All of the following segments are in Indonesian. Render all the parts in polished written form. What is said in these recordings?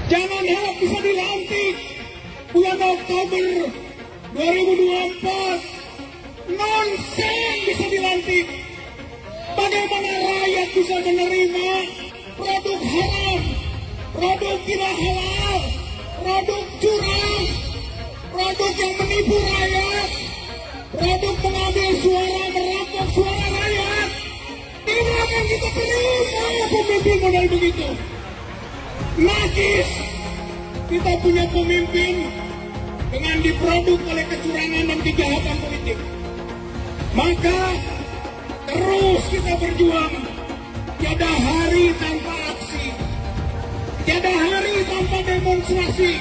Jangan harap bisa dilantik bulan Oktober 2024. Nonsen bisa dilantik. Bagaimana rakyat bisa menerima produk haram, produk tidak halal, produk curang, produk yang menipu rakyat, produk mengambil suara, merampok suara rakyat. Tidak akan kita terima pemimpin model begitu. Nakis, kita punya pemimpin dengan diproduk oleh kecurangan dan kejahatan politik. Maka terus kita berjuang. Tiada hari tanpa aksi, tiada hari tanpa demonstrasi,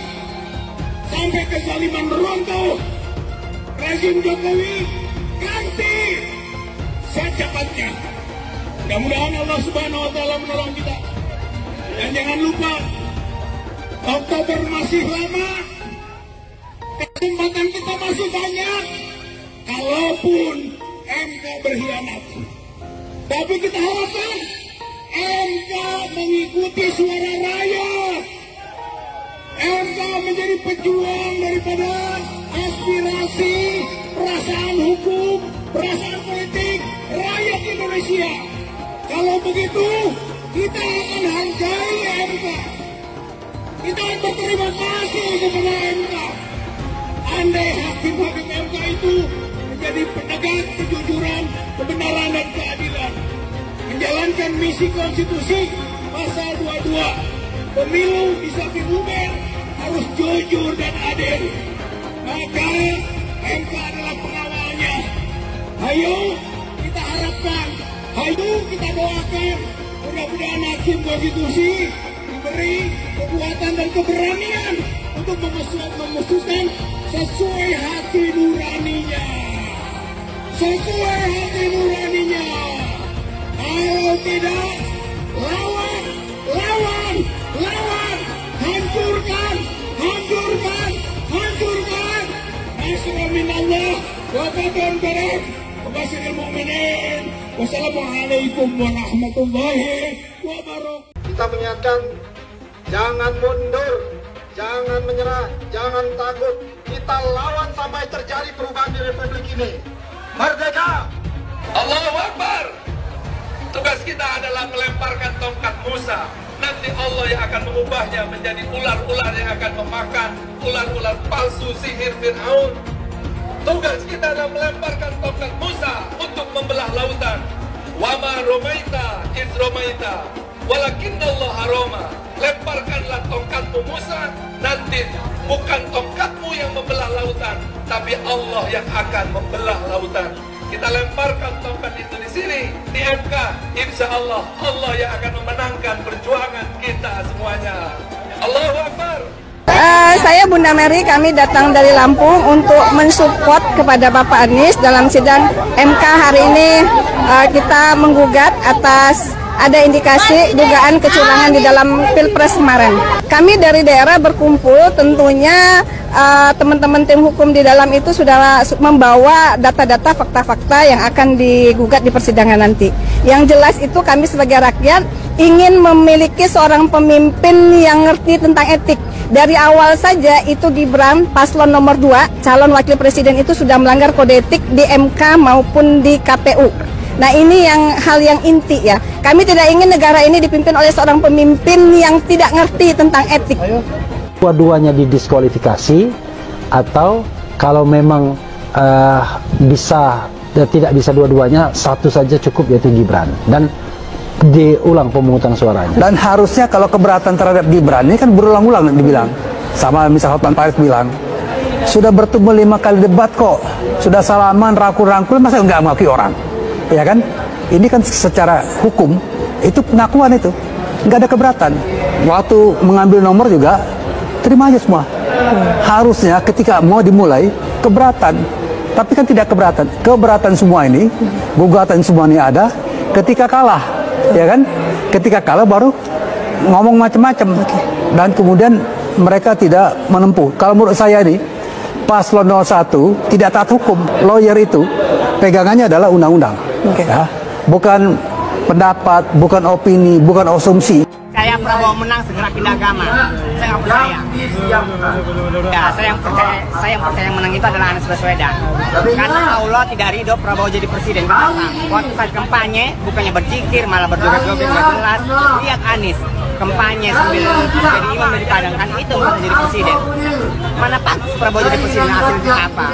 sampai kezaliman runtuh. Rezim Jokowi ganti secepatnya. Mudah-mudahan Allah Subhanahu wa Ta'ala menolong kita. Dan jangan lupa, Oktober masih lama, kesempatan kita masih banyak. Kalaupun MK berkhianat, tapi kita harapkan MK mengikuti suara rakyat. MK menjadi pejuang daripada aspirasi, perasaan hukum, perasaan politik rakyat Indonesia. Kalau begitu, kita akan hargai MK. Kita akan berterima kasih kepada MK. Andai hakim-hakim MK itu menjadi penegak kejujuran, kebenaran dan keadilan, menjalankan misi konstitusi pasal 22, pemilu bisa dibubar harus jujur dan adil, maka MK adalah pengawalnya. Ayo kita harapkan, ayo kita doakan, mudah-mudahan hakim konstitusi diberi kekuatan dan keberanian untuk memutuskan sesuai hati nuraninya. Sesuai hati nuraninya. Kalau tidak, lawan, lawan, lawan, hancurkan, hancurkan, hancurkan. Nasrul minallah wa fatun qarib. Wabasyiril mu'minin. Wassalamualaikum warahmatullahi wabarakatuh. Kita mengingatkan, jangan mundur, jangan menyerah, jangan takut. Kita lawan sampai terjadi perubahan di Republik ini. Merdeka! Allahu Akbar! Tugas kita adalah melemparkan tongkat Musa. Nanti Allah yang akan mengubahnya menjadi ular-ular yang akan memakan ular-ular palsu sihir Fir'aun. Tugas kita adalah melemparkan tongkat Musa untuk membelah lautan. Wama romaita iz romaita walakinnallah haroma. Lemparkanlah tongkatmu Musa, nanti bukan tongkatmu yang membelah lautan, tapi Allah yang akan membelah lautan. Kita lemparkan tongkat itu di sini, di MK. Insya Allah, Allah yang akan memenangkan perjuangan kita semuanya. Allahu Akbar. Saya Bunda Mary, kami datang dari Lampung untuk mensupport kepada Bapak Anies dalam sidang MK hari ini. Kita menggugat atas ada indikasi dugaan kecurangan di dalam Pilpres kemarin. Kami dari daerah berkumpul, tentunya teman-teman tim hukum di dalam itu sudah membawa data-data, fakta-fakta yang akan digugat di persidangan nanti. Yang jelas itu kami sebagai rakyat ingin memiliki seorang pemimpin yang ngerti tentang etik. Dari awal saja itu Gibran, paslon nomor 2, calon wakil presiden itu sudah melanggar kode etik di MK maupun di KPU. Nah ini hal yang inti ya. Kami tidak ingin negara ini dipimpin oleh seorang pemimpin yang tidak ngerti tentang etik. Dua-duanya didiskualifikasi, atau kalau memang tidak bisa dua-duanya, satu saja cukup, yaitu Gibran, dan diulang pemungutan suaranya. Dan harusnya kalau keberatan terhadap Gibran ini kan berulang-ulang dibilang, sama misalnya Hotman Paris bilang sudah bertemu 5 kali debat kok, sudah salaman, rangkul-rangkul, masa nggak mengakui orang, ya kan? Ini kan secara hukum itu pengakuan, itu nggak ada keberatan. Waktu mengambil nomor juga terima aja semua. Harusnya ketika mau dimulai keberatan, tapi kan tidak keberatan. Keberatan semua ini, gugatan semua ini ada ketika kalah, ya kan? Ketika kalah baru ngomong macam-macam, dan kemudian mereka tidak menempuh. Kalau menurut saya ini paslon 01 tidak taat hukum. Lawyer itu pegangannya adalah undang-undang, ya. Bukan pendapat, bukan opini, bukan asumsi. Saya Prabowo menang segera pindah agama. Saya nggak percaya. Ya, saya yang percaya yang menang itu adalah Anies Baswedan. Karena Allah tidak ridho Prabowo jadi presiden. Waktu saat kampanye bukannya berzikir malah berjoget-joget nggak jelas. Lihat Anies kampanye sambil jadi imam dari Padang, kan itu mau jadi presiden. Mana pantas Prabowo jadi presiden, hasilnya apa?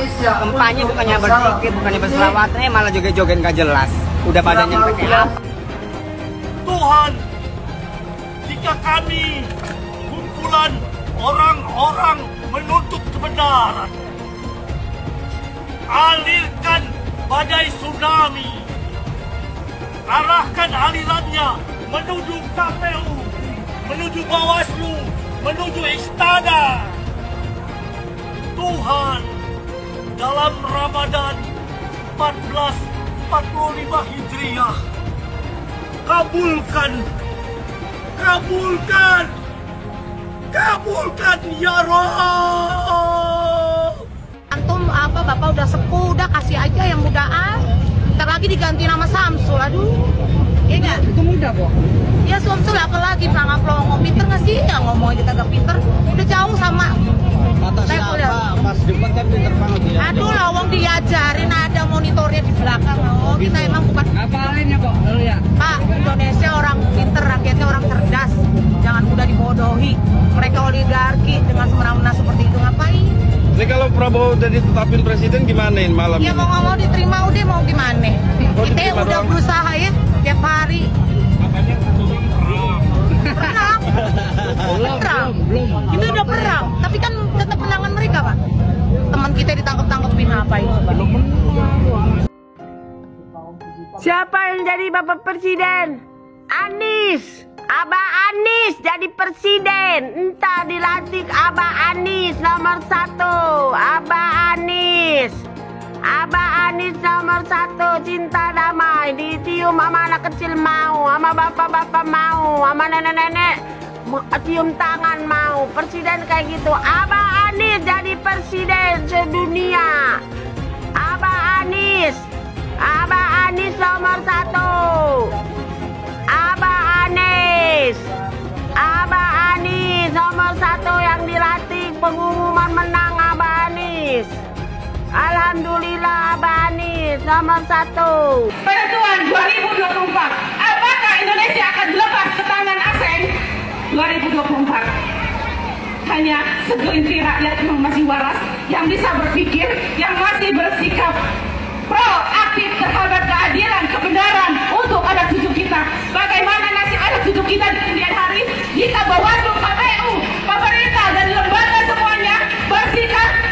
Kampanye bukannya berzikir, bukannya berselawatnya malah joget-joget nggak jelas. Udah badannya kayak apa? Tuhan, jika kami kumpulan orang-orang menuntut kebenaran, alirkan badai tsunami, arahkan alirannya menuju KPU, menuju Bawaslu, menuju Istana. Tuhan, dalam Ramadan 1445 Hijriah, kabulkan ya Rob. Antum apa Bapak udah sepuh, udah kasih aja yang muda ntar lagi diganti nama Samsul, aduh. Iya nggak? Itu muda kok. Ya Samsul apalagi pelongo pinter nggak sih? Ya ngomongnya kagak pinter, udah jauh sama. Kata siapa? Pas debat kan pinter banget ya. Aduh lawang diajarin, ada monitornya di belakang. Oh kita emang bukan. Ngapalin ya kok, lu ya? Pak, Indonesia orang pinter, rakyatnya orang cerdas. Jangan mudah dibodohi. Mereka oligarki dengan semena-mena seperti itu, ngapain? Ini kalau Prabowo udah ditetapin presiden gimana malam ya, ini? mau nggak mau diterima udah, mau gimana? Kita udah doang berusaha ya tiap hari. Perang. Itu udah perang, tapi kan tetap menangan mereka, Pak. Teman kita ditangkap-tangkapin apa itu, Pak? Siapa yang jadi Bapak Presiden? Anies. Abah Anies jadi presiden. Entah dilantik Abah Anies nomor 1. Abah Anies. Abah Anies nomor 1. Cinta damai. Dicium sama anak kecil mau, sama bapak-bapak mau, sama nenek-nenek cium tangan mau. Presiden kayak gitu. Abah Anies jadi presiden sedunia. Abah Anies. Abah Anies nomor 1. Abah Anies. Abah Anies nomor 1 yang dilantik. Pengumuman menang Abah Anies. Alhamdulillah Abah Anies nomor 1. Penentuan 2024, apakah Indonesia akan lepas ke tangan asing? 2024 hanya segelintir rakyat yang masih waras, yang bisa berpikir, yang masih bersikap proaktif terhadap keadilan, kebenaran untuk anak cucu kita. Bagaimana nasib anak cucu kita di kemudian hari jika Bawaslu, KPU, pemerintah dan lembaga semuanya bersikap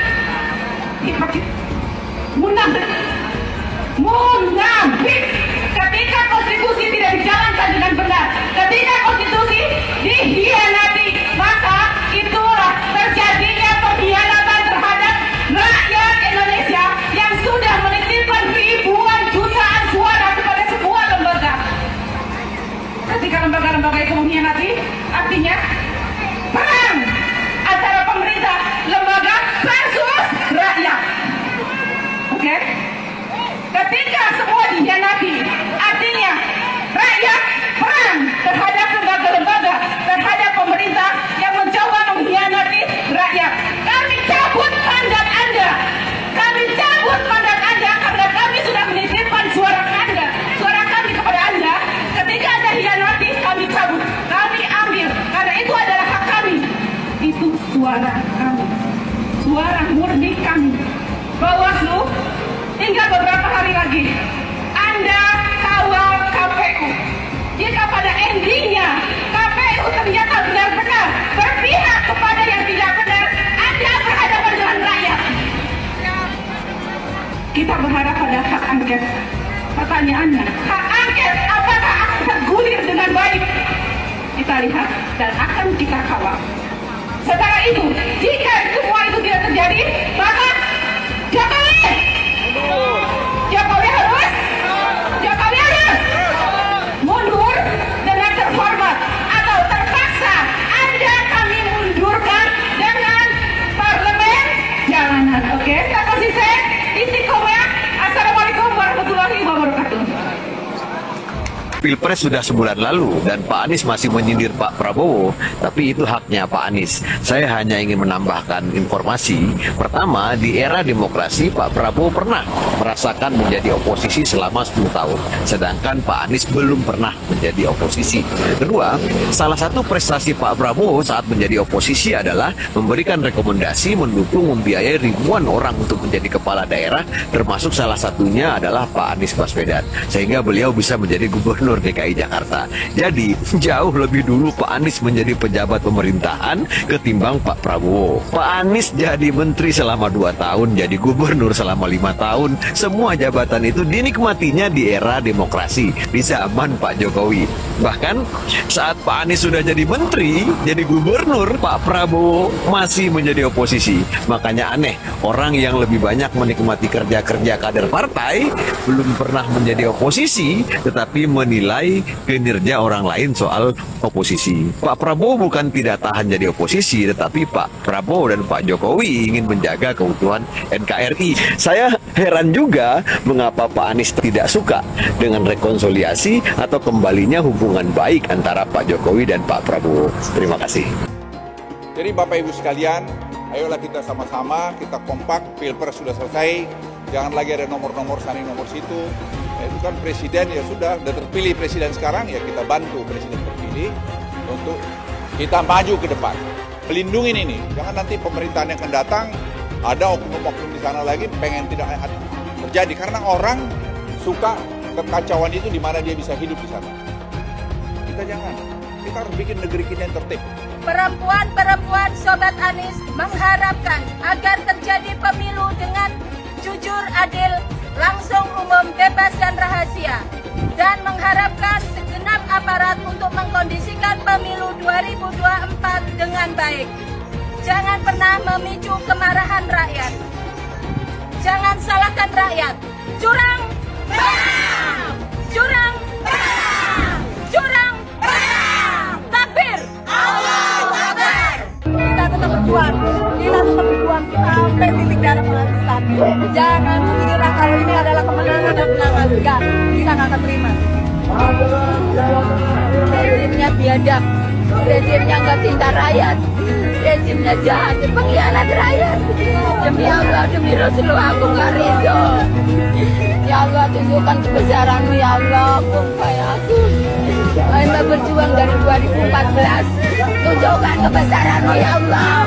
munafik ketika konstitusi tidak dijalankan dengan benar, ketika konstitusi dihianati, maka itulah terjadinya pengkhianatan terhadap rakyat Indonesia yang sudah menitipkan ribuan jutaan suara kepada sebuah lembaga. Ketika lembaga-lembaga itu mengkhianati, artinya perang antara pemerintah, lembaga versus rakyat. Oke? Ketika semua dihianati, artinya rakyat perang terhadap lembaga-lembaga, terhadap pemerintah yang mencoba mengkhianati rakyat. Kami cabut mandat Anda. Kami cabut mandat Anda karena kami sudah menitipkan suara Anda, suara kami kepada Anda. Ketika Anda hianati, kami cabut, kami ambil, karena itu adalah hak kami. Itu suara kami, suara murni kami. Bawaslu, tinggal beberapa hari lagi Anda kawal KPU. Jika pada endingnya KPU ternyata benar-benar berpihak kepada yang tidak benar, Anda berhadapan dengan rakyat. Kita berharap pada hak angket. Pertanyaannya, hak angket apakah akan tergulir dengan baik? Kita lihat dan akan kita kawal. Setelah itu, jika semua itu tidak terjadi, maka Jokowi harus mundur dengan terhormat, atau terpaksa Anda kami mundurkan dengan parlemen jalanan. Oke, terima kasih saya. Istiqomah. Assalamualaikum warahmatullahi wabarakatuh. Pilpres sudah sebulan lalu dan Pak Anies masih menyindir Pak Prabowo, tapi itu haknya Pak Anies. Saya hanya ingin menambahkan informasi. Pertama, di era demokrasi Pak Prabowo pernah merasakan menjadi oposisi selama 10 tahun, sedangkan Pak Anies belum pernah menjadi oposisi. Kedua, salah satu prestasi Pak Prabowo saat menjadi oposisi adalah memberikan rekomendasi, mendukung, membiayai ribuan orang untuk menjadi kepala daerah, termasuk salah satunya adalah Pak Anies Baswedan, sehingga beliau bisa menjadi gubernur DKI Jakarta. Jadi, jauh lebih dulu Pak Anies menjadi pejabat pemerintahan ketimbang Pak Prabowo. Pak Anies jadi menteri selama 2 tahun, jadi gubernur selama 5 tahun. Semua jabatan itu dinikmatinya di era demokrasi, di zaman Pak Jokowi. Bahkan, saat Pak Anies sudah jadi menteri, jadi gubernur, Pak Prabowo masih menjadi oposisi. Makanya aneh, orang yang lebih banyak menikmati kerja-kerja kader partai, belum pernah menjadi oposisi, tetapi menilai kinerja orang lain soal oposisi. Pak Prabowo bukan tidak tahan jadi oposisi, tetapi Pak Prabowo dan Pak Jokowi ingin menjaga keutuhan NKRI. Saya heran juga mengapa Pak Anies tidak suka dengan rekonsiliasi atau kembalinya hubungan baik antara Pak Jokowi dan Pak Prabowo. Terima kasih. Jadi Bapak Ibu sekalian, ayolah kita sama-sama, kita kompak, Pilpres sudah selesai, jangan lagi ada nomor-nomor sana, nomor situ. Itu kan presiden ya sudah terpilih presiden sekarang, ya kita bantu presiden terpilih untuk kita maju ke depan. Melindungi ini, jangan nanti pemerintahan yang akan datang, ada oknum-oknum di sana lagi pengen tidak terjadi. Karena orang suka kekacauan itu di mana dia bisa hidup di sana. Kita jangan, kita harus bikin negeri kita yang tertib. Perempuan-perempuan Sobat Anies mengharapkan agar terjadi pemilu dengan jujur, adil, langsung, umum, bebas, dan rahasia. Dan mengharapkan segenap aparat untuk mengkondisikan pemilu 2024 dengan baik. Jangan pernah memicu kemarahan rakyat. Jangan salahkan rakyat. Curang, bang! Curang, bang! Curang, bang! Takbir! Allahu Akbar! Kita tetap berjuang. Kita sampai titik darah penghabisan. Jangan mengira kalau ini adalah kemenangan dan kemenangan. Enggak, kita nggak akan terima. Rezimnya biadab, rezimnya nggak cinta rakyat, rezimnya jahat, pengkhianat rakyat. Demi Allah, demi Rasulullah, aku nggak ridho. Ya Allah, tunjukkan kebesaran-Mu, ya Allah, kumpai aku. Hamba berjuang dari 2014. Tunjukkan kebesaran-Mu, ya Allah.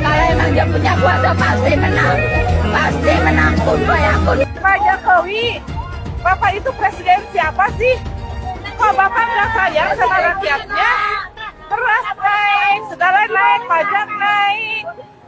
Kalau emang dia punya kuasa, pasti menang. Pasti menang, kumpai aku. Pak Jokowi, Bapak itu presiden siapa sih? Kok Bapak nggak sayang sama rakyatnya? Beras naik, segala naik, pajak naik.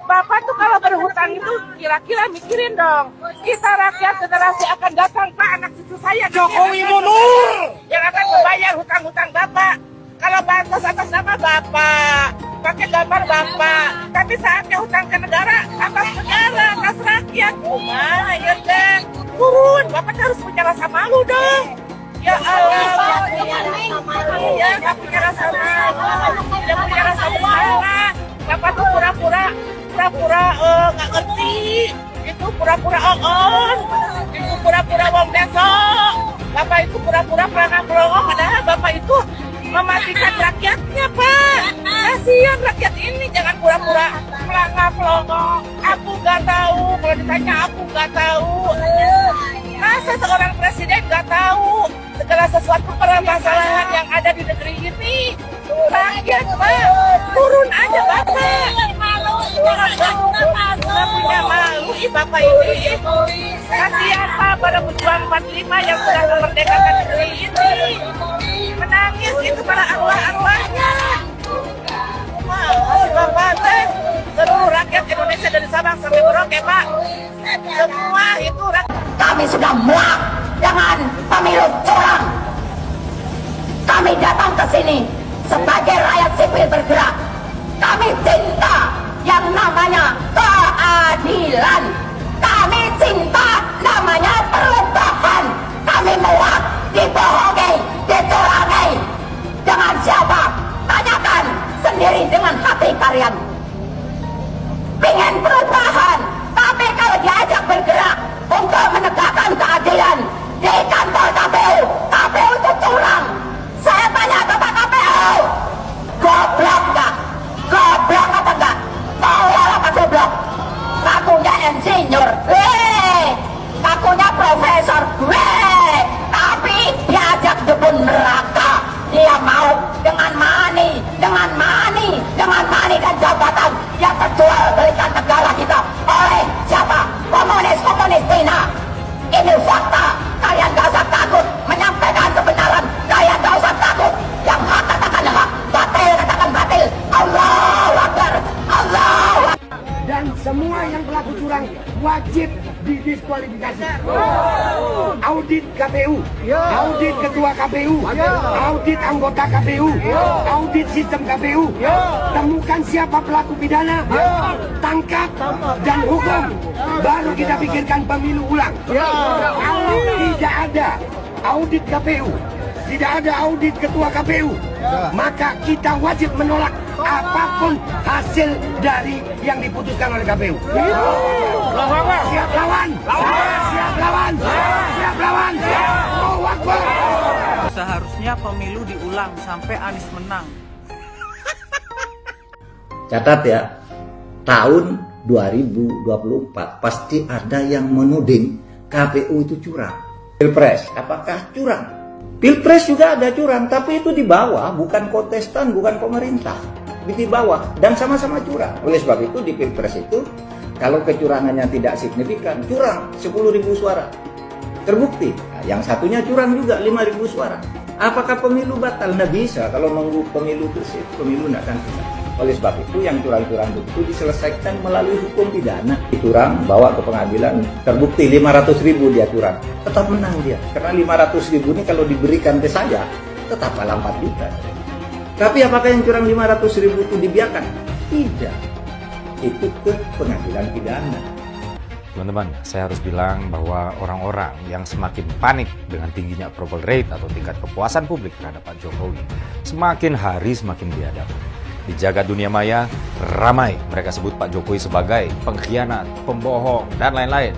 Bapak tuh kalau berhutang itu kira-kira mikirin dong. Kita rakyat generasi akan datang, Pak, anak cucu saya. Jokowi mundur! Yang akan membayar hutang-hutang Bapak. Kalau bansos atas nama Bapak, pakai gambar Bapak. Tapi saatnya hutang ke negara, atas negara, atas rakyat. Nah, ya deh. Turun, Bapak harus punya rasa malu dong. Ya Allah, ya nggak punya rasa malu, tidak punya rasa bersalah. Bapak tuh pura-pura nggak ngerti, itu pura-pura on, itu pura-pura wong besok. Bapak itu pura-pura pelangak pelongok, padahal Bapak itu mematikan rakyatnya, Pak. Kasihan rakyat ini, jangan pura-pura pelangak pelongok. Aku nggak tahu, kalau ditanya aku nggak tahu. Masa seorang presiden nggak tahu segala sesuatu permasalahan yang ada di negeri ini? Rakyat, Pak, turun aja Bapak. Nggak punya malu, Bapak ini. Kasihan Pak pada pejuang 45 yang sudah memerdekakan negeri ini. Menangis itu para arwah-arwahnya. Masih Bapak teh seluruh rakyat Indonesia dari Sabang sampai Merauke, Pak. Semua itu rakyat. Kami sudah muak dengan pemilu curang. Kami datang ke sini sebagai rakyat sipil bergerak. Kami cinta yang namanya keadilan. Kami cinta namanya perubahan. Kami muak dibohongi, dicurangi. Dengan siapa? Tanyakan sendiri dengan hati kalian. Pengen perubahan, tapi kalau diajak bergerak untuk menegakkan keadilan di kantor KPU, KPU itu curang. mengembalikan jabatan yang terjual belikan negara kita oleh siapa? Komunis-komunis Cina. Ini fakta. Kalian gak usah takut menyampaikan kebenaran. Kalian gak usah takut. Yang hak katakan hak, batil katakan batil. Allahu Akbar, Allahu Akbar. Dan semua yang pelaku curang wajib didiskualifikasi. Audit KPU, audit ketua KPU, audit anggota KPU, audit sistem KPU. Temukan siapa pelaku pidana, tangkap dan hukum. Baru kita pikirkan pemilu ulang. Kalau tidak ada audit KPU, tidak ada audit ketua KPU, maka kita wajib menolak apapun hasil dari yang diputuskan oleh KPU. Siap lawan, siap lawan, siap lawan, Allahu Akbar. Seharusnya pemilu diulang sampai Anies menang. Catat ya, tahun 2024 pasti ada yang menuding KPU itu curang. Pilpres, apakah curang? Pilpres juga ada curang, tapi itu di bawah, bukan kontestan, bukan pemerintah. Di bawah, dan sama-sama curang. Oleh sebab itu di Pilpres itu, kalau kecurangannya tidak signifikan, curang 10.000 suara. Terbukti, nah, yang satunya curang juga 5.000 suara. Apakah pemilu batal? Nggak bisa, kalau nunggu pemilu bersih, pemilu nggak akan bisa. Oleh sebab itu, yang curang-curang itu diselesaikan melalui hukum pidana. Curang, bawa ke pengadilan, terbukti 500.000 dia curang, tetap menang dia. Karena 500.000 ini kalau diberikan ke saya, tetap kalah 4 juta. Tapi apakah yang curang 500.000 itu dibiarkan? Tidak. Itu ke pengadilan pidana. Teman-teman, saya harus bilang bahwa orang-orang yang semakin panik dengan tingginya approval rate atau tingkat kepuasan publik terhadap Pak Jokowi, semakin hari semakin biadab. Di jagat dunia maya, ramai mereka sebut Pak Jokowi sebagai pengkhianat, pembohong, dan lain-lain.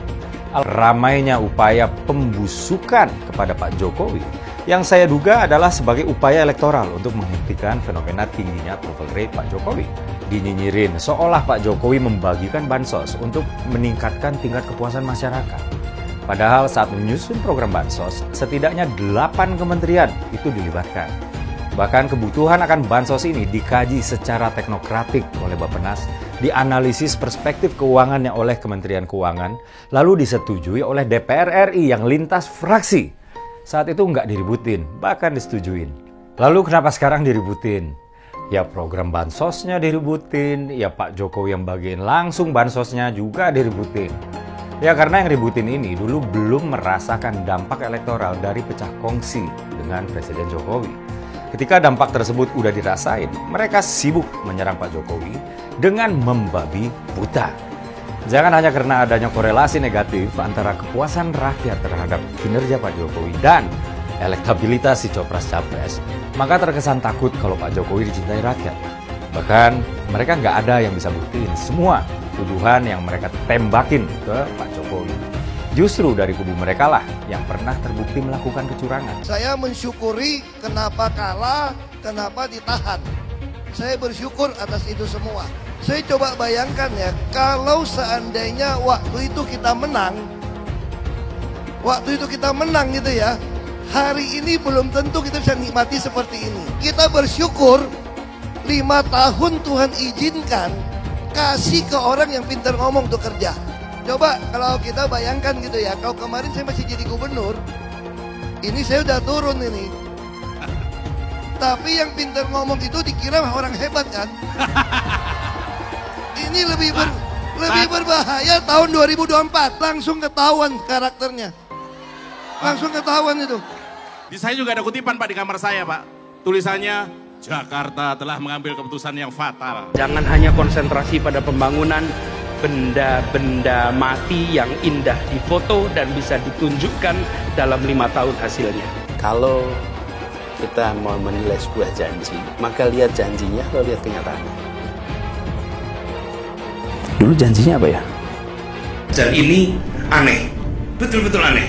Ramainya upaya pembusukan kepada Pak Jokowi yang saya duga adalah sebagai upaya elektoral untuk menghentikan fenomena tingginya approval rate Pak Jokowi. Dinyinyirin seolah Pak Jokowi membagikan bansos untuk meningkatkan tingkat kepuasan masyarakat. Padahal saat menyusun program bansos, setidaknya 8 kementerian itu dilibatkan. Bahkan kebutuhan akan bansos ini dikaji secara teknokratik oleh Bappenas, dianalisis perspektif keuangannya oleh Kementerian Keuangan, lalu disetujui oleh DPR RI yang lintas fraksi. Saat itu nggak diributin, bahkan disetujuin. Lalu kenapa sekarang diributin? Ya program bansosnya diributin, ya Pak Jokowi yang bagiin langsung bansosnya juga diributin. Ya karena yang ributin ini dulu belum merasakan dampak elektoral dari pecah kongsi dengan Presiden Jokowi. Ketika dampak tersebut udah dirasain, mereka sibuk menyerang Pak Jokowi dengan membabi buta. Jangan hanya karena adanya korelasi negatif antara kepuasan rakyat terhadap kinerja Pak Jokowi dan elektabilitas si Copras-Capres, maka terkesan takut kalau Pak Jokowi dicintai rakyat. Bahkan mereka nggak ada yang bisa buktiin semua tuduhan yang mereka tembakin ke Pak Jokowi. Justru dari kubu mereka lah yang pernah terbukti melakukan kecurangan. Saya mensyukuri kenapa kalah, kenapa ditahan. Saya bersyukur atas itu semua. Saya coba bayangkan ya, kalau seandainya waktu itu kita menang gitu ya, hari ini belum tentu kita bisa nikmati seperti ini. Kita bersyukur 5 tahun Tuhan izinkan kasih ke orang yang pintar ngomong untuk kerja. Coba kalau kita bayangkan gitu ya, kalau kemarin saya masih jadi gubernur, ini saya udah turun ini. Tapi yang pintar ngomong itu dikira orang hebat kan? Ini lebih berbahaya tahun 2024, langsung ketahuan karakternya. Langsung ketahuan itu. Di saya juga ada kutipan Pak di kamar saya Pak. Tulisannya, Jakarta telah mengambil keputusan yang fatal. Jangan hanya konsentrasi pada pembangunan benda-benda mati yang indah difoto dan bisa ditunjukkan dalam 5 tahun hasilnya. Kalau kita mau menilai sebuah janji, maka lihat janjinya atau lihat kenyataannya. Dulu janjinya apa ya? Dan ini aneh, betul-betul aneh.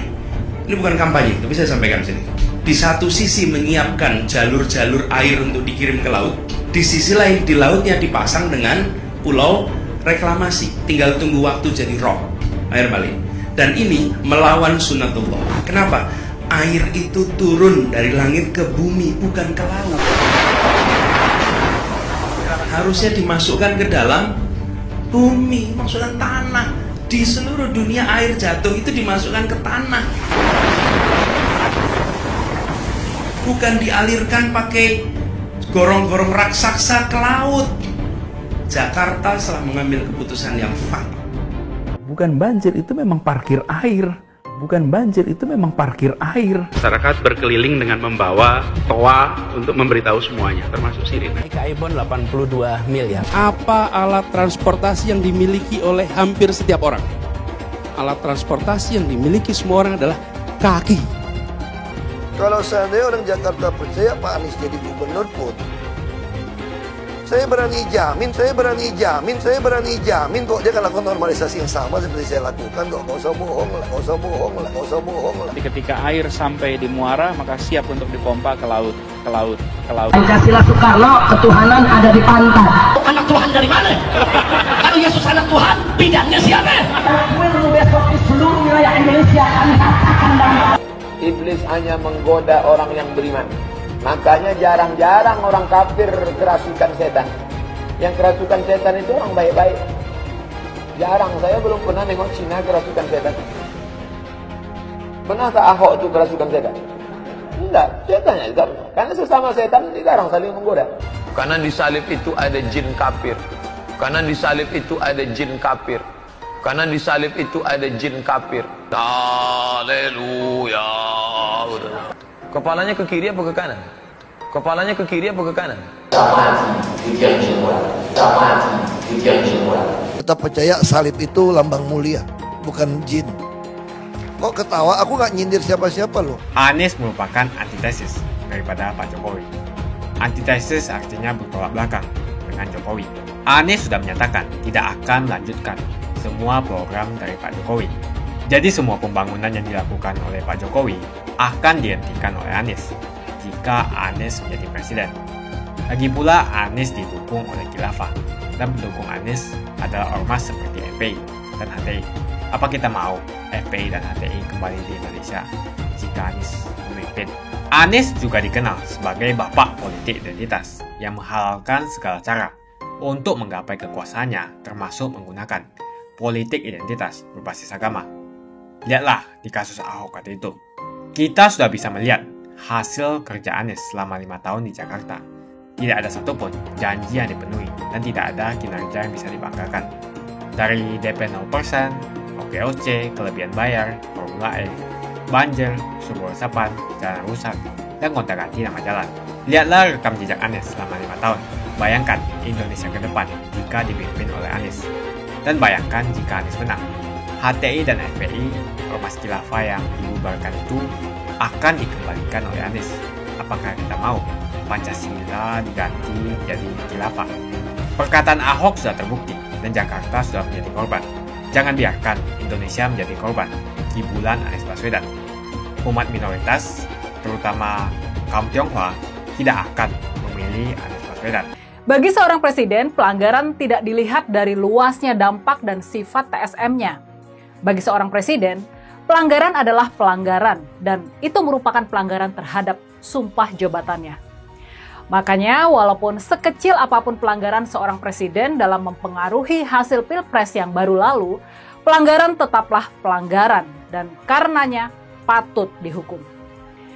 Ini bukan kampanye, tapi saya sampaikan di sini. Di satu sisi menyiapkan jalur-jalur air untuk dikirim ke laut, di sisi lain di lautnya dipasang dengan pulau reklamasi, tinggal tunggu waktu jadi rob, air balik. Dan ini melawan sunatullah. Kenapa? Air itu turun dari langit ke bumi, bukan ke laut. harusnya dimasukkan ke dalam bumi, masukkan tanah. Di seluruh dunia air jatuh itu dimasukkan ke tanah, bukan dialirkan pakai gorong-gorong raksasa ke laut. Jakarta telah mengambil keputusan yang fatal. Bukan banjir, itu memang parkir air. Bukan banjir, itu memang parkir air. Masyarakat berkeliling dengan membawa toa untuk memberitahu semuanya, termasuk sirine. Aibon 82 miliar. Apa alat transportasi yang dimiliki oleh hampir setiap orang? Alat transportasi yang dimiliki semua orang adalah kaki. Kalau seandainya orang Jakarta percaya Pak Anies jadi gubernur pun, saya berani jamin kok dia akan lakukan normalisasi yang sama seperti saya lakukan kok. Gak usah bohong lah. Jadi ketika air sampai di muara, maka siap untuk dipompa ke laut. Pancasila Soekarno, ketuhanan ada di pantai. Anak Tuhan dari mana? Kalau Yesus anak Tuhan, bidangnya siapa? Besok di seluruh wilayah Indonesia kami katakan dan Iblis hanya menggoda orang yang beriman. Makanya jarang-jarang orang kafir kerasukan setan. Yang kerasukan setan itu orang baik-baik. Jarang, saya belum pernah nengok Cina kerasukan setan. Pernah tak Ahok itu kerasukan setan? Enggak, setannya juga pernah. Karena sesama setan dilarang saling menggoda. Karena di salib itu ada jin kafir. Karena di salib itu ada jin kafir. Karena di salib itu ada jin kafir. Haleluya. Kepalanya ke kiri apa ke kanan? Kepalanya ke kiri apa ke kanan? Tetap percaya salib itu lambang mulia, bukan jin. Kok ketawa? Aku nggak nyindir siapa-siapa loh. Anies merupakan antitesis daripada Pak Jokowi. Antitesis artinya bertolak belakang dengan Jokowi. Anies sudah menyatakan tidak akan melanjutkan semua program dari Pak Jokowi. Jadi semua pembangunan yang dilakukan oleh Pak Jokowi akan dihentikan oleh Anies jika Anies menjadi presiden. Lagi pula Anies didukung oleh khilafah dan pendukung Anies adalah ormas seperti FPI dan HTI. Apa kita mau FPI dan HTI kembali di Indonesia jika Anies memimpin? Anies juga dikenal sebagai bapak politik identitas yang menghalalkan segala cara untuk menggapai kekuasaannya, termasuk menggunakan politik identitas berbasis agama. Lihatlah di kasus Ahok waktu itu. Kita sudah bisa melihat hasil kerja Anies selama 5 tahun di Jakarta. Tidak ada satupun janji yang dipenuhi dan tidak ada kinerja yang bisa dibanggakan. Dari DP 0%, OKOC, kelebihan bayar, Formula E, banjir, sumber resapan, jalan rusak, dan gonta-ganti nama jalan. Lihatlah rekam jejak Anies selama 5 tahun. Bayangkan Indonesia ke depan jika dipimpin oleh Anies. Dan bayangkan jika Anies menang. HTI dan FPI, ormas khilafah yang dibubarkan itu akan dikembalikan oleh Anies. Apakah kita mau Pancasila diganti jadi khilafah? Perkataan Ahok sudah terbukti dan Jakarta sudah menjadi korban. Jangan biarkan Indonesia menjadi korban kibulan Anies Baswedan. Umat minoritas, terutama kaum Tionghoa, tidak akan memilih Anies Baswedan. Bagi seorang presiden, pelanggaran tidak dilihat dari luasnya dampak dan sifat TSM-nya. Bagi seorang presiden, pelanggaran adalah pelanggaran dan itu merupakan pelanggaran terhadap sumpah jabatannya. Makanya walaupun sekecil apapun pelanggaran seorang presiden dalam mempengaruhi hasil Pilpres yang baru lalu, pelanggaran tetaplah pelanggaran dan karenanya patut dihukum.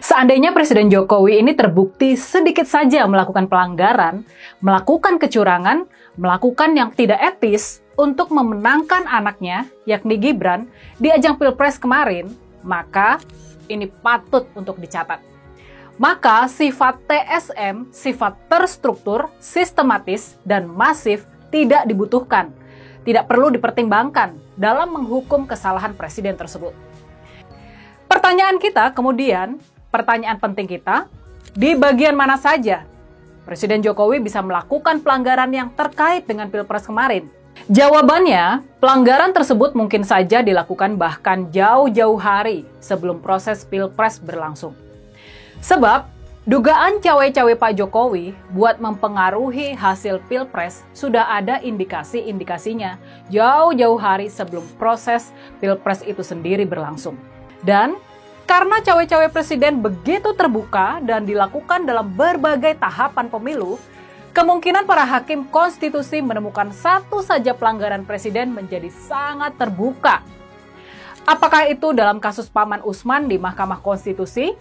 Seandainya Presiden Jokowi ini terbukti sedikit saja melakukan pelanggaran, melakukan kecurangan, melakukan yang tidak etis untuk memenangkan anaknya, yakni Gibran, di ajang Pilpres kemarin, maka ini patut untuk dicatat. Maka sifat TSM, sifat terstruktur, sistematis, dan masif tidak dibutuhkan, tidak perlu dipertimbangkan dalam menghukum kesalahan presiden tersebut. Pertanyaan kita kemudian, pertanyaan penting kita, di bagian mana saja Presiden Jokowi bisa melakukan pelanggaran yang terkait dengan Pilpres kemarin? Jawabannya, pelanggaran tersebut mungkin saja dilakukan bahkan jauh-jauh hari sebelum proses Pilpres berlangsung. Sebab, dugaan cawe-cawe Pak Jokowi buat mempengaruhi hasil Pilpres sudah ada indikasi-indikasinya jauh-jauh hari sebelum proses Pilpres itu sendiri berlangsung. Dan karena cawe-cawe presiden begitu terbuka dan dilakukan dalam berbagai tahapan pemilu, kemungkinan para hakim konstitusi menemukan satu saja pelanggaran presiden menjadi sangat terbuka. Apakah itu dalam kasus Paman Usman di Mahkamah Konstitusi,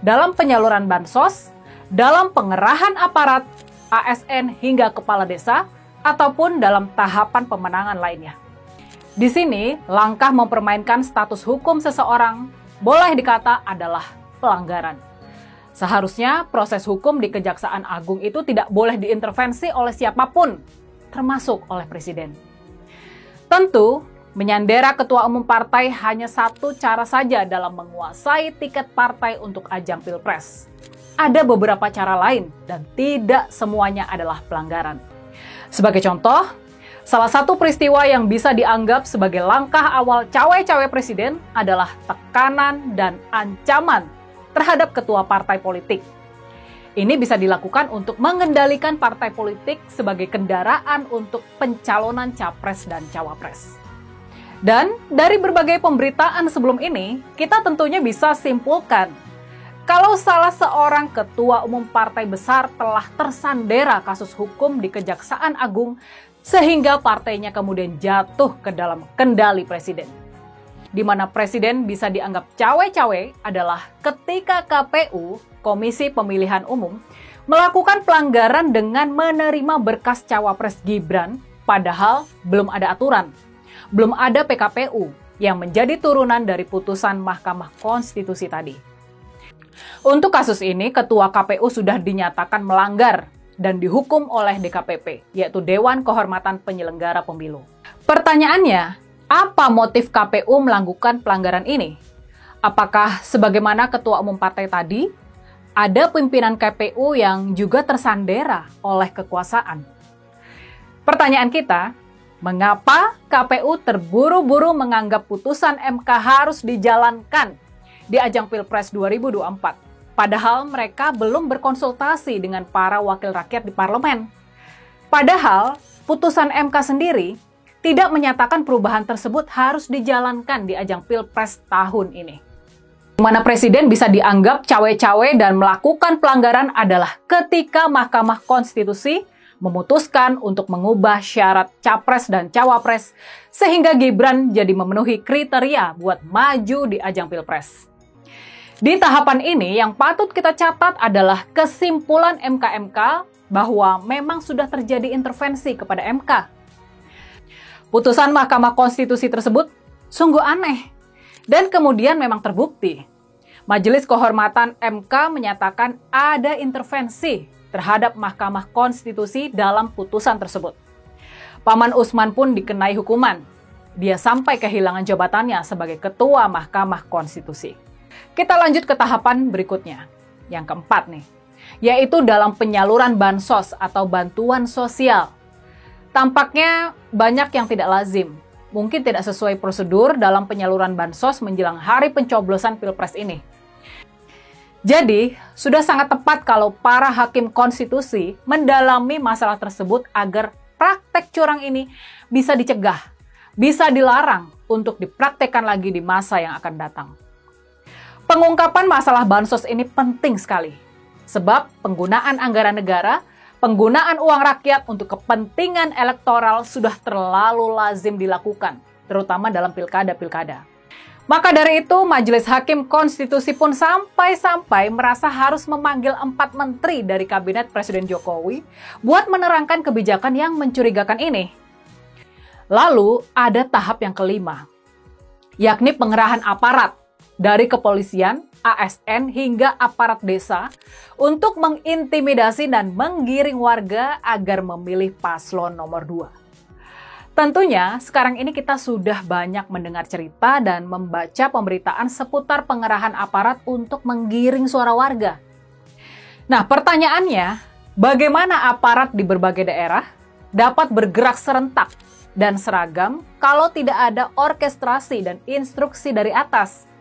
dalam penyaluran bansos, dalam pengerahan aparat, ASN hingga kepala desa, ataupun dalam tahapan pemenangan lainnya. Di sini, langkah mempermainkan status hukum seseorang boleh dikata adalah pelanggaran. Seharusnya proses hukum di Kejaksaan Agung itu tidak boleh diintervensi oleh siapapun, termasuk oleh presiden. Tentu, menyandera ketua umum partai hanya satu cara saja dalam menguasai tiket partai untuk ajang Pilpres. Ada beberapa cara lain dan tidak semuanya adalah pelanggaran. Sebagai contoh, salah satu peristiwa yang bisa dianggap sebagai langkah awal cawe-cawe presiden adalah tekanan dan ancaman terhadap ketua partai politik. Ini bisa dilakukan untuk mengendalikan partai politik sebagai kendaraan untuk pencalonan capres dan cawapres. Dan dari berbagai pemberitaan sebelum ini, kita tentunya bisa simpulkan kalau salah seorang ketua umum partai besar telah tersandera kasus hukum di Kejaksaan Agung sehingga partainya kemudian jatuh ke dalam kendali presiden. Di mana presiden bisa dianggap cawe-cawe adalah ketika KPU, Komisi Pemilihan Umum, melakukan pelanggaran dengan menerima berkas cawapres Gibran, padahal belum ada aturan, belum ada PKPU yang menjadi turunan dari putusan Mahkamah Konstitusi tadi. Untuk kasus ini, Ketua KPU sudah dinyatakan melanggar dan dihukum oleh DKPP, yaitu Dewan Kehormatan Penyelenggara Pemilu. Pertanyaannya, apa motif KPU melakukan pelanggaran ini? Apakah sebagaimana Ketua Umum Partai tadi, ada pimpinan KPU yang juga tersandera oleh kekuasaan? Pertanyaan kita, mengapa KPU terburu-buru menganggap putusan MK harus dijalankan di ajang Pilpres 2024? Padahal mereka belum berkonsultasi dengan para wakil rakyat di parlemen. Padahal putusan MK sendiri tidak menyatakan perubahan tersebut harus dijalankan di ajang Pilpres tahun ini. Mana presiden bisa dianggap cawe-cawe dan melakukan pelanggaran adalah ketika Mahkamah Konstitusi memutuskan untuk mengubah syarat capres dan cawapres sehingga Gibran jadi memenuhi kriteria buat maju di ajang Pilpres. Di tahapan ini yang patut kita catat adalah kesimpulan MK-MK bahwa memang sudah terjadi intervensi kepada MK. Putusan Mahkamah Konstitusi tersebut sungguh aneh dan kemudian memang terbukti. Majelis Kehormatan MK menyatakan ada intervensi terhadap Mahkamah Konstitusi dalam putusan tersebut. Paman Usman pun dikenai hukuman. Dia sampai kehilangan jabatannya sebagai Ketua Mahkamah Konstitusi. Kita lanjut ke tahapan berikutnya, yang keempat nih, yaitu dalam penyaluran bansos atau bantuan sosial. Tampaknya banyak yang tidak lazim, mungkin tidak sesuai prosedur dalam penyaluran bansos menjelang hari pencoblosan Pilpres ini. Jadi, sudah sangat tepat kalau para hakim konstitusi mendalami masalah tersebut agar praktek curang ini bisa dicegah, bisa dilarang untuk dipraktekkan lagi di masa yang akan datang. Pengungkapan masalah bansos ini penting sekali, sebab penggunaan anggaran negara, penggunaan uang rakyat untuk kepentingan elektoral sudah terlalu lazim dilakukan, terutama dalam pilkada-pilkada. Maka dari itu, Majelis Hakim Konstitusi pun sampai-sampai merasa harus memanggil 4 menteri dari Kabinet Presiden Jokowi buat menerangkan kebijakan yang mencurigakan ini. Lalu, ada tahap yang kelima, yakni pengerahan aparat dari kepolisian, ASN hingga aparat desa untuk mengintimidasi dan menggiring warga agar memilih paslon nomor 2. Tentunya sekarang ini kita sudah banyak mendengar cerita dan membaca pemberitaan seputar pengerahan aparat untuk menggiring suara warga. Nah, pertanyaannya, bagaimana aparat di berbagai daerah dapat bergerak serentak dan seragam kalau tidak ada orkestrasi dan instruksi dari atas?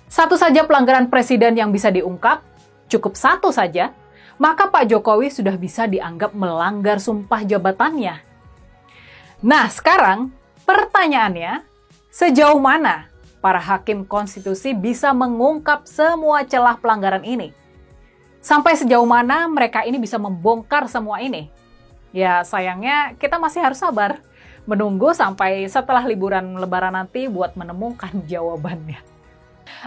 Satu saja pelanggaran presiden yang bisa diungkap, cukup satu saja, maka Pak Jokowi sudah bisa dianggap melanggar sumpah jabatannya. Nah, sekarang pertanyaannya, sejauh mana para hakim konstitusi bisa mengungkap semua celah pelanggaran ini? Sampai sejauh mana mereka ini bisa membongkar semua ini? Ya sayangnya kita masih harus sabar, menunggu sampai setelah liburan lebaran nanti buat menemukan jawabannya.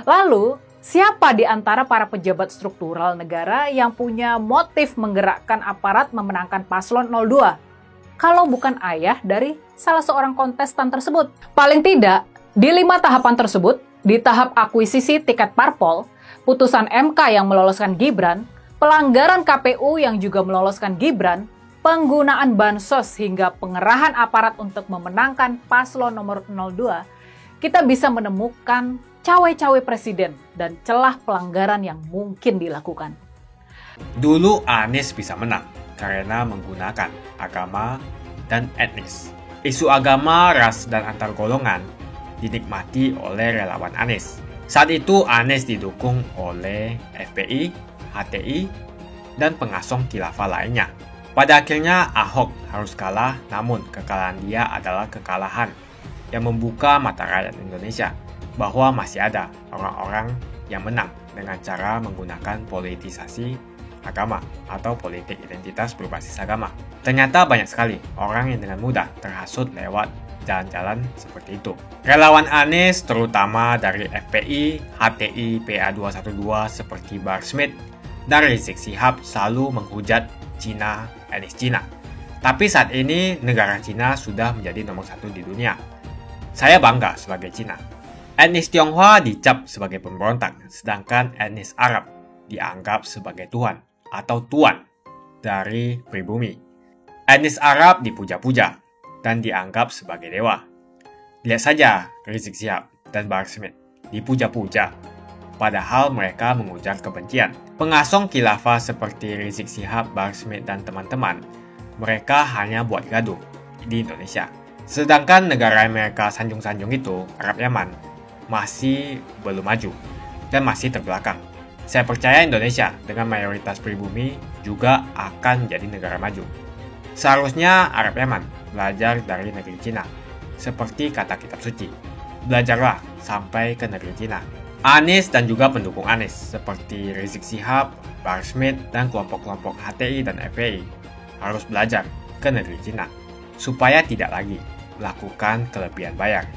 Lalu, siapa di antara para pejabat struktural negara yang punya motif menggerakkan aparat memenangkan paslon 02? Kalau bukan ayah dari salah seorang kontestan tersebut. Paling tidak, di 5 tahapan tersebut, di tahap akuisisi tiket parpol, putusan MK yang meloloskan Gibran, pelanggaran KPU yang juga meloloskan Gibran, penggunaan bansos hingga pengerahan aparat untuk memenangkan paslon nomor 02, kita bisa menemukan cawe-cawe presiden dan celah pelanggaran yang mungkin dilakukan. Dulu Anies bisa menang karena menggunakan agama dan etnis. Isu agama, ras, dan antar golongan dinikmati oleh relawan Anies. Saat itu Anies didukung oleh FPI, HTI, dan pengasong khilafah lainnya. Pada akhirnya Ahok harus kalah, namun kekalahan dia adalah kekalahan yang membuka mata rakyat Indonesia bahwa masih ada orang-orang yang menang dengan cara menggunakan politisasi agama atau politik identitas berbasis agama. Ternyata banyak sekali orang yang dengan mudah terhasut lewat jalan-jalan seperti itu. Relawan Anies terutama dari FPI, HTI, PA212 seperti Bahar Smith dan Rizik Syihab selalu menghujat Cina, etnis Cina. Tapi saat ini negara Cina sudah menjadi nomor 1 di dunia. Saya bangga sebagai Cina. Etnis Tionghoa dicap sebagai pemberontak, sedangkan etnis Arab dianggap sebagai Tuhan atau tuan dari pribumi. Etnis Arab dipuja-puja dan dianggap sebagai dewa. Lihat saja Rizik Syihab dan Bahar Smith dipuja-puja, padahal mereka mengujar kebencian. Pengasong khilafah seperti Rizik Syihab, Bahar Smith, dan teman-teman, mereka hanya buat gaduh di Indonesia. Sedangkan negara yang mereka sanjung-sanjung itu, Arab Yaman, masih belum maju dan masih terbelakang. Saya percaya Indonesia dengan mayoritas pribumi juga akan menjadi negara maju. Seharusnya Arab Yaman belajar dari negeri Cina, seperti kata kitab suci. Belajarlah sampai ke negeri Cina. Anies dan juga pendukung Anies, seperti Rizik Syihab, Bahar Smith, dan kelompok-kelompok HTI dan FPI, harus belajar ke negeri Cina, supaya tidak lagi melakukan kelebihan bayar.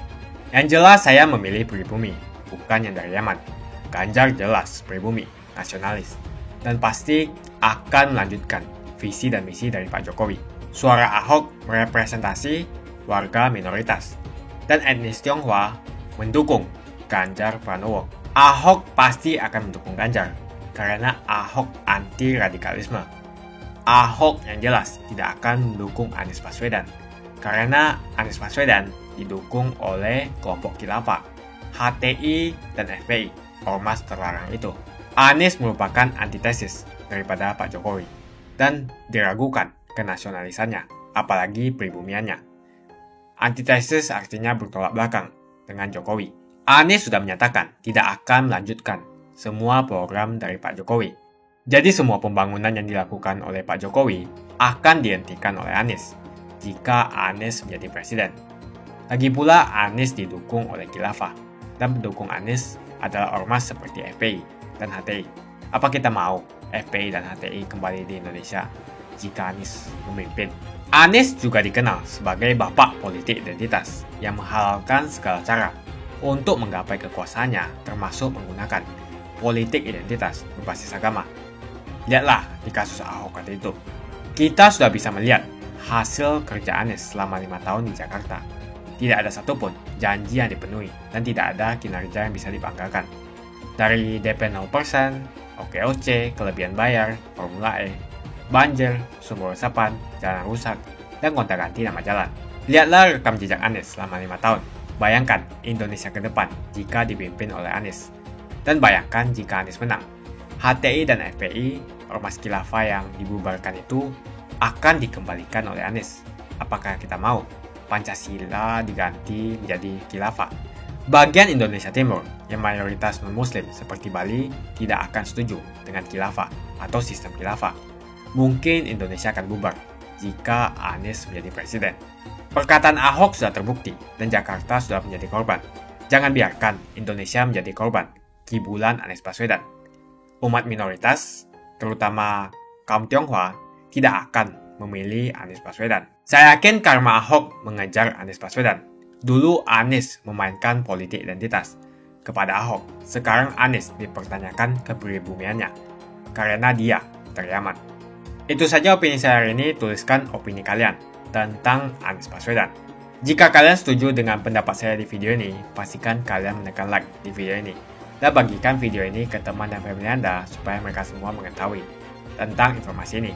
Yang jelas saya memilih pribumi, bukan yang dari Yaman. Ganjar jelas pribumi, nasionalis, dan pasti akan melanjutkan visi dan misi dari Pak Jokowi. Suara Ahok merepresentasi warga minoritas, dan etnis Tionghoa mendukung Ganjar Pranowo. Ahok pasti akan mendukung Ganjar, karena Ahok anti radikalisme. Ahok yang jelas tidak akan mendukung Anies Baswedan, karena Anies Baswedan didukung oleh kelompok khilafah, HTI, dan FPI, ormas terlarang itu. Anies merupakan antitesis daripada Pak Jokowi, dan diragukan kenasionalisannya, apalagi pribumiannya. Antitesis artinya bertolak belakang dengan Jokowi. Anies sudah menyatakan tidak akan melanjutkan semua program dari Pak Jokowi. Jadi semua pembangunan yang dilakukan oleh Pak Jokowi akan dihentikan oleh Anies jika Anies menjadi presiden. Lagi pula Anies didukung oleh khilafah, dan pendukung Anies adalah ormas seperti FPI dan HTI. Apa kita mau FPI dan HTI kembali di Indonesia jika Anies memimpin? Anies juga dikenal sebagai bapak politik identitas yang menghalalkan segala cara untuk menggapai kekuasaannya, termasuk menggunakan politik identitas berbasis agama. Lihatlah di kasus Ahok waktu itu. Kita sudah bisa melihat hasil kerja Anies selama 5 tahun di Jakarta. Tidak ada satupun janji yang dipenuhi dan tidak ada kinerja yang bisa dibanggakan. Dari DP 0%, OKOC, kelebihan bayar, Formula E, banjir, sumber resapan, jalan rusak, dan gonta-ganti nama jalan. Lihatlah rekam jejak Anies selama 5 tahun. Bayangkan Indonesia ke depan jika dipimpin oleh Anies. Dan bayangkan jika Anies menang. HTI dan FPI, ormas khilafah yang dibubarkan itu, akan dikembalikan oleh Anies. Apakah kita mau Pancasila diganti menjadi khilafah? Bagian Indonesia Timur yang mayoritas non-muslim seperti Bali tidak akan setuju dengan khilafah atau sistem khilafah. Mungkin Indonesia akan bubar jika Anies menjadi presiden. Perkataan Ahok sudah terbukti dan Jakarta sudah menjadi korban. Jangan biarkan Indonesia menjadi korban kibulan Anies Baswedan. Umat minoritas, terutama kaum Tionghoa, tidak akan memilih Anies Baswedan. Saya yakin karma Ahok mengejar Anies Baswedan. Dulu Anies memainkan politik identitas kepada Ahok. Sekarang Anies dipertanyakan kepribumiannya karena dia teriaman. Itu saja opini saya hari ini. Tuliskan opini kalian tentang Anies Baswedan. Jika kalian setuju dengan pendapat saya di video ini, pastikan kalian menekan like di video ini dan bagikan video ini ke teman dan family Anda supaya mereka semua mengetahui tentang informasi ini.